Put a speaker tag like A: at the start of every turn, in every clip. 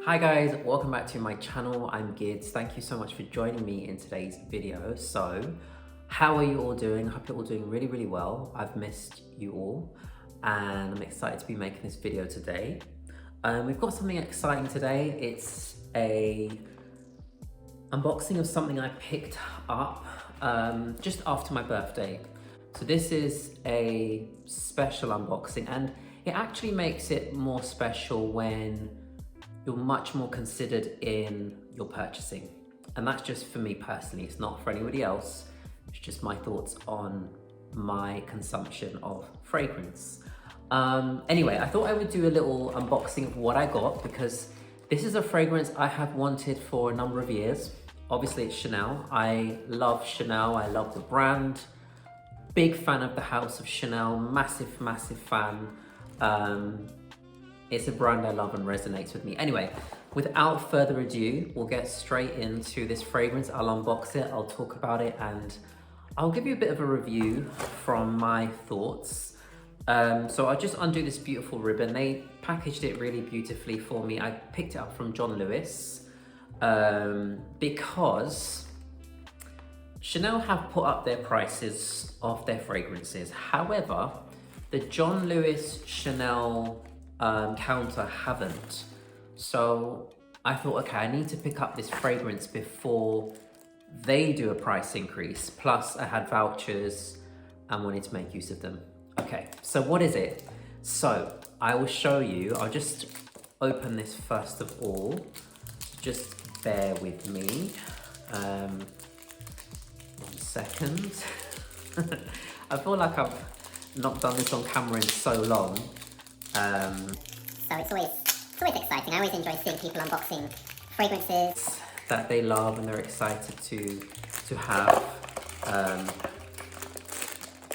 A: Hi guys, welcome back to my channel. I'm Gids. Thank you so much for joining me in today's video. So, how are you all doing? I hope you're all doing really well. I've missed you all and I'm excited to be making this video today. We've got something exciting today. It's a unboxing of something I picked up just after my birthday. So this is a special unboxing and it actually makes it more special when you're much more considered in your purchasing. And that's just for me personally, it's not for anybody else. It's just my thoughts on my consumption of fragrance. Anyway, I thought I would do a little unboxing of what I got because this is a fragrance I have wanted for a number of years. Obviously it's Chanel. I love Chanel, I love the brand. Big fan of the house of Chanel, massive fan. It's a brand I love and resonates with me. Anyway, without further ado, we'll get straight into this fragrance. I'll unbox it, I'll talk about it, and I'll give you a bit of a review from my thoughts. So I'll just undo this beautiful ribbon. They packaged it really beautifully for me. I picked it up from John Lewis because Chanel have put up their prices of their fragrances. However, the John Lewis Chanel counter haven't. So I thought, okay, I need to pick up this fragrance before they do a price increase. Plus I had vouchers and wanted to make use of them. Okay, so what is it? So I will show you. I'll just open this first of all. Just bear with me. 1 second. I feel like I've not done this on camera in so long.
B: So it's always exciting. I always enjoy seeing people unboxing fragrances
A: that they love and they're excited to have.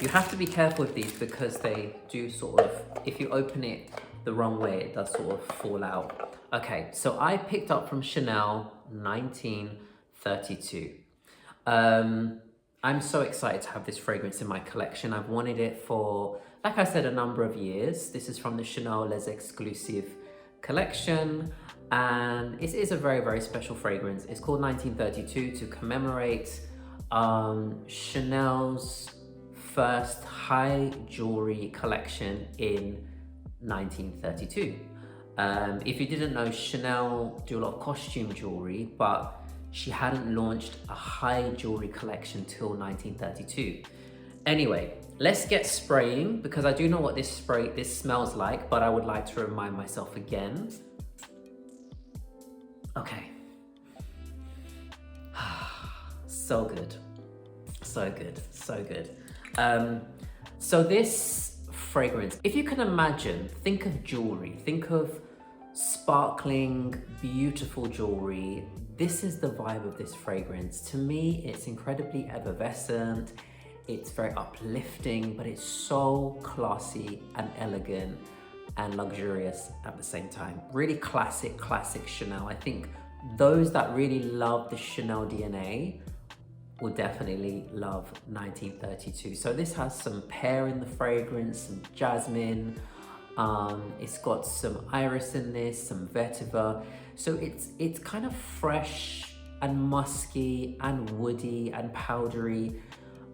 A: You have to be careful with these because they do sort of, if you open it the wrong way, it does sort of fall out. Okay, so I picked up from Chanel 1932. I'm so excited to have this fragrance in my collection. I've wanted it for, like I said, a number of years. This is from the Chanel Les Exclusives collection, and it is a very special fragrance. It's called 1932 to commemorate Chanel's first high jewelry collection in 1932. If you didn't know, Chanel do a lot of costume jewelry, but she hadn't launched a high jewelry collection till 1932. Anyway, let's get spraying because I do know what this smells like, but I would like to remind myself again. Okay. So good. So good. So good. So this fragrance, if you can imagine, think of jewelry, think of sparkling, beautiful jewelry. This is the vibe of this fragrance. To me, it's incredibly effervescent. It's very uplifting, but it's so classy and elegant and luxurious at the same time. Really classic Chanel. I think those that really love the Chanel DNA will definitely love 1932. So this has some pear in the fragrance, some jasmine. It's got some iris in this, some vetiver. So it's kind of fresh and musky and woody and powdery.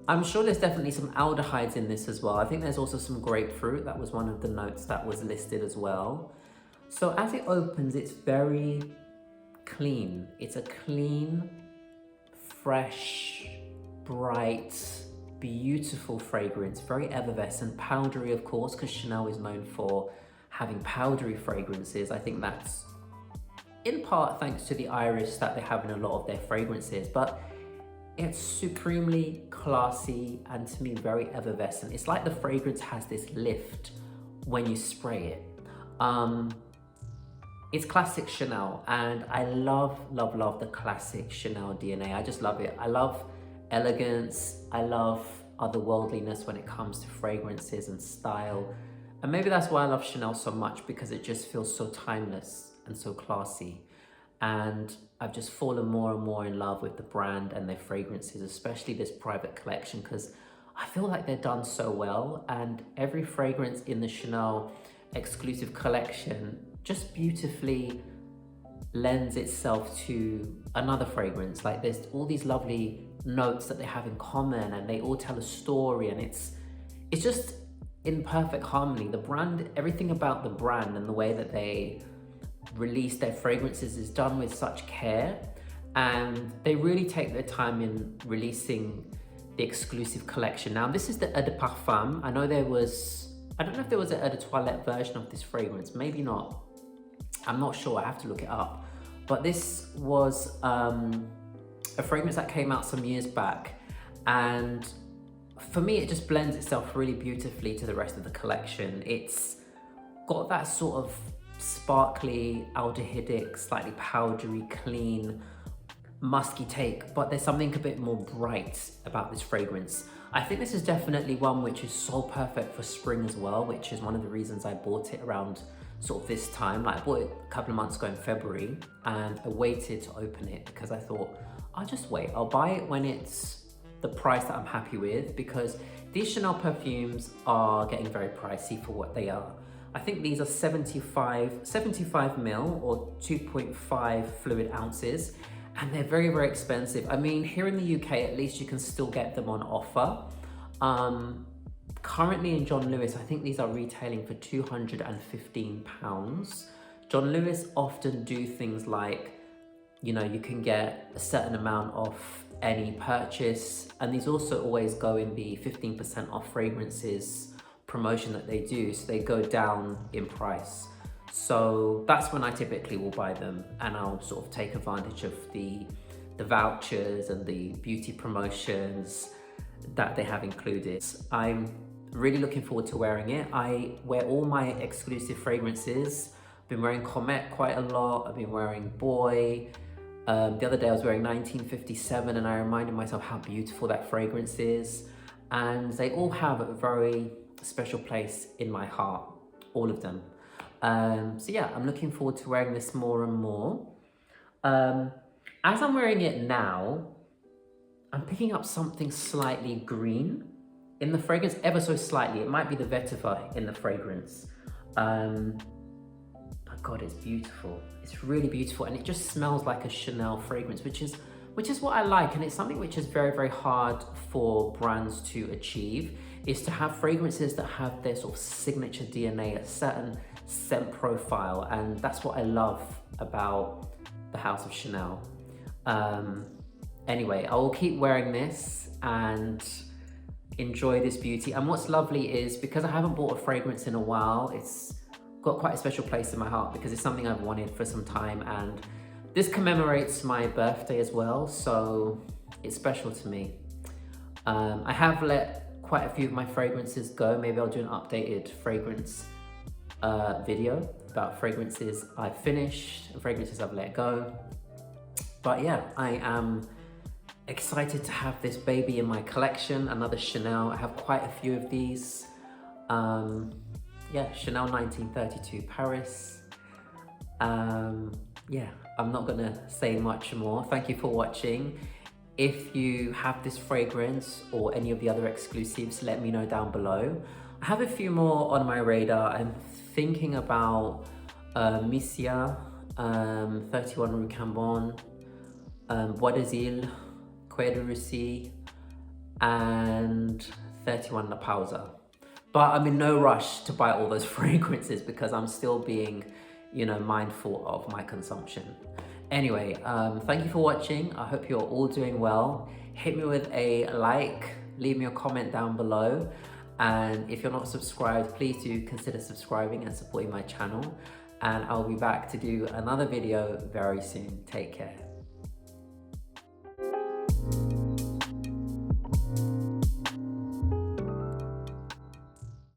A: I'm sure there's definitely some aldehydes in this as well. I think there's also some grapefruit. That was one of the notes that was listed as well. So as it opens, it's very clean. It's a clean, fresh, bright, beautiful fragrance, very effervescent, powdery of course, because Chanel is known for having powdery fragrances. I think that's in part thanks to the iris that they have in a lot of their fragrances, but it's supremely classy and to me very effervescent. It's like the fragrance has this lift when you spray it. It's classic Chanel and I love the classic Chanel DNA. I just love it. I love elegance. I love otherworldliness when it comes to fragrances and style. And maybe that's why I love Chanel so much, because it just feels so timeless and so classy. And I've just fallen more and more in love with the brand and their fragrances, especially this private collection, because I feel like they're done so well. And every fragrance in the Chanel exclusive collection just beautifully lends itself to another fragrance. Like there's all these lovely notes that they have in common, and they all tell a story, and it's just in perfect harmony. The brand, everything about the brand and the way that they release their fragrances is done with such care, and they really take their time in releasing the exclusive collection. Now this is the Eau de Parfum. I know there was, I don't know if there was an Eau de Toilette version of this fragrance, maybe not. I'm not sure, I have to look it up. But this was a fragrance that came out some years back, and for me it just blends itself really beautifully to the rest of the collection. It's got that sort of sparkly, aldehydic, slightly powdery, clean, musky take, but there's something a bit more bright about this fragrance. I think this is definitely one which is so perfect for spring as well, which is one of the reasons I bought it around sort of this time. Like I bought it a couple of months ago in February, and I waited to open it because I thought, I'll just wait. I'll buy it when it's the price that I'm happy with, because these Chanel perfumes are getting very pricey for what they are. I think these are 75 ml or 2.5 fluid ounces, and they're very, very expensive. I mean, here in the UK, at least you can still get them on offer. Currently in John Lewis, I think these are retailing for £215. John Lewis often do things like, you know, you can get a certain amount off any purchase, and these also always go in the 15% off fragrances promotion that they do, so they go down in price. So that's when I typically will buy them, and I'll sort of take advantage of the vouchers and the beauty promotions that they have included. I'm really looking forward to wearing it. I wear all my exclusive fragrances. I've been wearing Comet quite a lot. I've been wearing Boy. The other day I was wearing 1957, and I reminded myself how beautiful that fragrance is. And they all have a very special place in my heart, all of them. So yeah, I'm looking forward to wearing this more and more. As I'm wearing it now, I'm picking up something slightly green in the fragrance, ever so slightly. It might be the vetiver in the fragrance. But God, it's beautiful. It's really beautiful, and it just smells like a Chanel fragrance, which is what I like. And it's something which is very, very hard for brands to achieve, is to have fragrances that have their sort of signature DNA, a certain scent profile. And that's what I love about the House of Chanel. Anyway, I will keep wearing this and enjoy this beauty. And what's lovely is, because I haven't bought a fragrance in a while, it's got quite a special place in my heart because it's something I've wanted for some time, and this commemorates my birthday as well, so it's special to me. I have let quite a few of my fragrances go. Maybe I'll do an updated fragrance video about fragrances I've finished and fragrances I've let go. But yeah, I am excited to have this baby in my collection, another Chanel. I have quite a few of these. Yeah, Chanel 1932 Paris. Yeah, I'm not gonna say much more. Thank you for watching. If you have this fragrance or any of the other exclusives, let me know down below. I have a few more on my radar. I'm thinking about Missia, 31 Rue Cambon, Bois des Îles, Quai de Russie, and 31 La Pausa. But I'm in no rush to buy all those fragrances because I'm still being, you know, mindful of my consumption. Anyway, thank you for watching. I hope you're all doing well. Hit me with a like, leave me a comment down below. And if you're not subscribed, please do consider subscribing and supporting my channel. And I'll be back to do another video very soon. Take care.